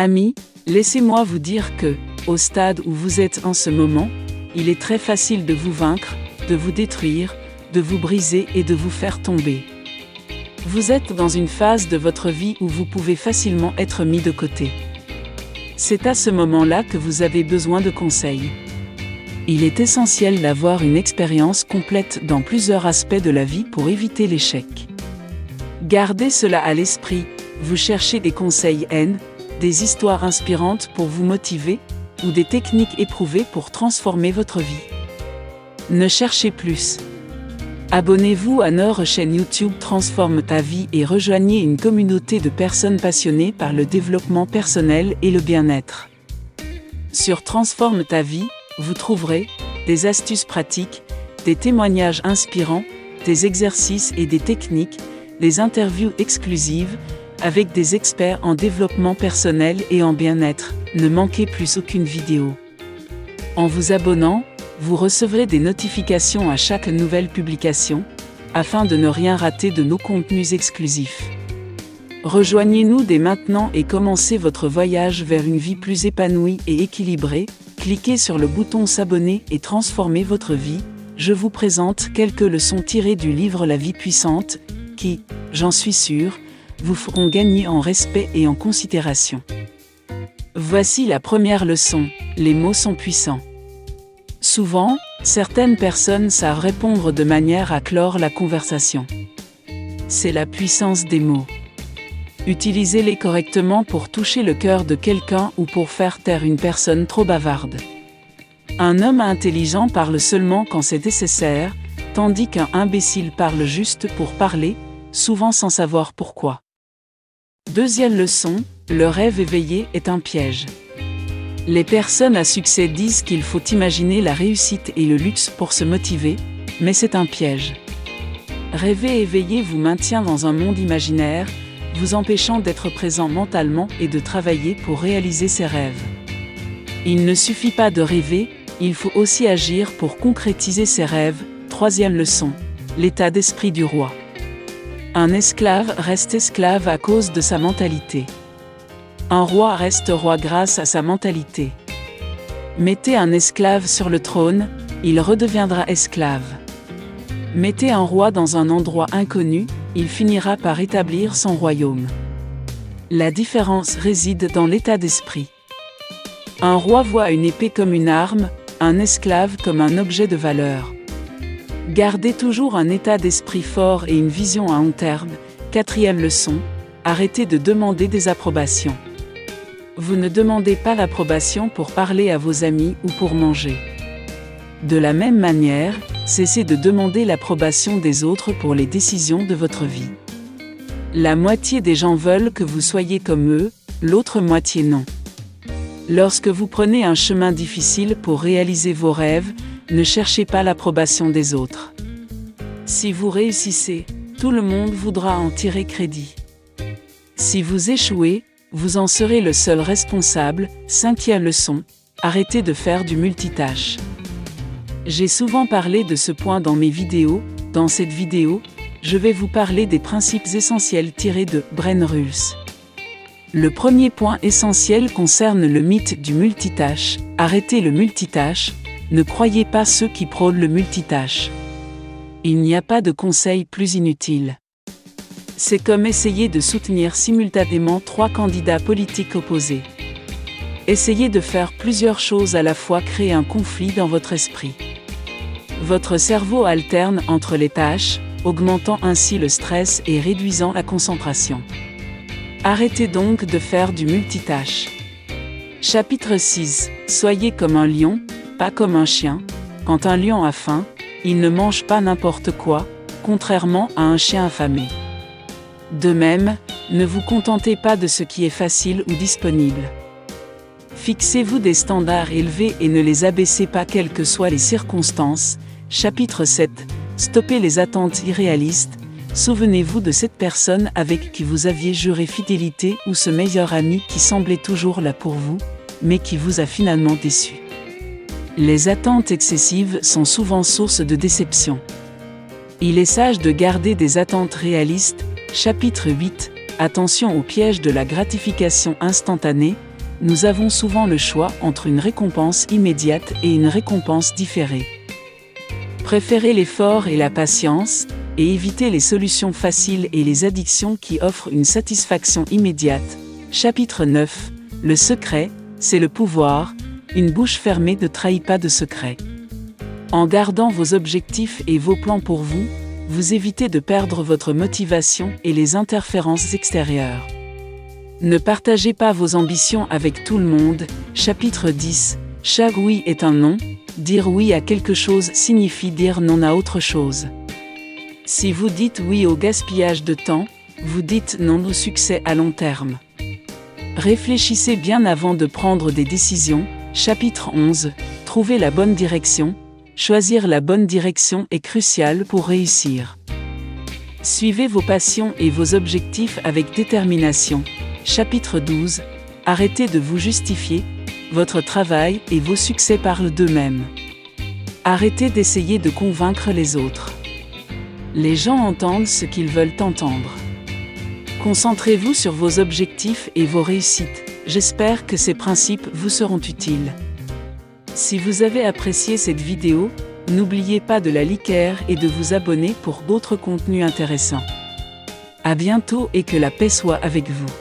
Amis, laissez-moi vous dire que, au stade où vous êtes en ce moment, il est très facile de vous vaincre, de vous détruire, de vous briser et de vous faire tomber. Vous êtes dans une phase de votre vie où vous pouvez facilement être mis de côté. C'est à ce moment-là que vous avez besoin de conseils. Il est essentiel d'avoir une expérience complète dans plusieurs aspects de la vie pour éviter l'échec. Gardez cela à l'esprit, vous cherchez des conseils des histoires inspirantes pour vous motiver, ou des techniques éprouvées pour transformer votre vie. Ne cherchez plus. Abonnez-vous à notre chaîne YouTube Transforme ta vie et rejoignez une communauté de personnes passionnées par le développement personnel et le bien-être. Sur Transforme ta vie, vous trouverez des astuces pratiques, des témoignages inspirants, des exercices et des techniques, des interviews exclusives, avec des experts en développement personnel et en bien-être. Ne manquez plus aucune vidéo. En vous abonnant, vous recevrez des notifications à chaque nouvelle publication, afin de ne rien rater de nos contenus exclusifs. Rejoignez-nous dès maintenant et commencez votre voyage vers une vie plus épanouie et équilibrée. Cliquez sur le bouton s'abonner et transformez votre vie. Je vous présente quelques leçons tirées du livre La vie puissante, qui, j'en suis sûr, vous feront gagner en respect et en considération. Voici la première leçon, les mots sont puissants. Souvent, certaines personnes savent répondre de manière à clore la conversation. C'est la puissance des mots. Utilisez-les correctement pour toucher le cœur de quelqu'un ou pour faire taire une personne trop bavarde. Un homme intelligent parle seulement quand c'est nécessaire, tandis qu'un imbécile parle juste pour parler, souvent sans savoir pourquoi. Deuxième leçon, le rêve éveillé est un piège. Les personnes à succès disent qu'il faut imaginer la réussite et le luxe pour se motiver, mais c'est un piège. Rêver éveillé vous maintient dans un monde imaginaire, vous empêchant d'être présent mentalement et de travailler pour réaliser ses rêves. Il ne suffit pas de rêver, il faut aussi agir pour concrétiser ses rêves. Troisième leçon, l'état d'esprit du roi. Un esclave reste esclave à cause de sa mentalité. Un roi reste roi grâce à sa mentalité. Mettez un esclave sur le trône, il redeviendra esclave. Mettez un roi dans un endroit inconnu, il finira par établir son royaume. La différence réside dans l'état d'esprit. Un roi voit une épée comme une arme, un esclave comme un objet de valeur. Gardez toujours un état d'esprit fort et une vision à long terme. Quatrième leçon, arrêtez de demander des approbations. Vous ne demandez pas l'approbation pour parler à vos amis ou pour manger. De la même manière, cessez de demander l'approbation des autres pour les décisions de votre vie. La moitié des gens veulent que vous soyez comme eux, l'autre moitié non. Lorsque vous prenez un chemin difficile pour réaliser vos rêves, ne cherchez pas l'approbation des autres. Si vous réussissez, tout le monde voudra en tirer crédit. Si vous échouez, vous en serez le seul responsable. Cinquième leçon, arrêtez de faire du multitâche. J'ai souvent parlé de ce point dans mes vidéos. Dans cette vidéo, je vais vous parler des principes essentiels tirés de Brain Rules. Le premier point essentiel concerne le mythe du multitâche. Arrêtez le multitâche, ne croyez pas ceux qui prônent le multitâche. Il n'y a pas de conseil plus inutile. C'est comme essayer de soutenir simultanément 3 candidats politiques opposés. Essayez de faire plusieurs choses à la fois crée un conflit dans votre esprit. Votre cerveau alterne entre les tâches, augmentant ainsi le stress et réduisant la concentration. Arrêtez donc de faire du multitâche. Chapitre 6. Soyez comme un lion, pas comme un chien. Quand un lion a faim, il ne mange pas n'importe quoi, contrairement à un chien affamé. De même, ne vous contentez pas de ce qui est facile ou disponible. Fixez-vous des standards élevés et ne les abaissez pas quelles que soient les circonstances. Chapitre 7. Stoppez les attentes irréalistes. Souvenez-vous de cette personne avec qui vous aviez juré fidélité ou ce meilleur ami qui semblait toujours là pour vous, mais qui vous a finalement déçu. Les attentes excessives sont souvent source de déception. Il est sage de garder des attentes réalistes. Chapitre 8. Attention au piège de la gratification instantanée. nous avons souvent le choix entre une récompense immédiate et une récompense différée. Préférez l'effort et la patience, et évitez les solutions faciles et les addictions qui offrent une satisfaction immédiate. Chapitre 9. Le secret, c'est le pouvoir. Une bouche fermée ne trahit pas de secret. En gardant vos objectifs et vos plans pour vous, vous évitez de perdre votre motivation et les interférences extérieures. Ne partagez pas vos ambitions avec tout le monde. Chapitre 10. Chaque oui est un non. Dire oui à quelque chose signifie dire non à autre chose. Si vous dites oui au gaspillage de temps, vous dites non au succès à long terme. Réfléchissez bien avant de prendre des décisions. Chapitre 11. Trouver la bonne direction. Choisir la bonne direction est crucial pour réussir. Suivez vos passions et vos objectifs avec détermination. Chapitre 12. Arrêtez de vous justifier. Votre travail et vos succès parlent d'eux-mêmes. Arrêtez d'essayer de convaincre les autres. Les gens entendent ce qu'ils veulent entendre. Concentrez-vous sur vos objectifs et vos réussites. J'espère que ces principes vous seront utiles. Si vous avez apprécié cette vidéo, n'oubliez pas de la liker et de vous abonner pour d'autres contenus intéressants. À bientôt et que la paix soit avec vous.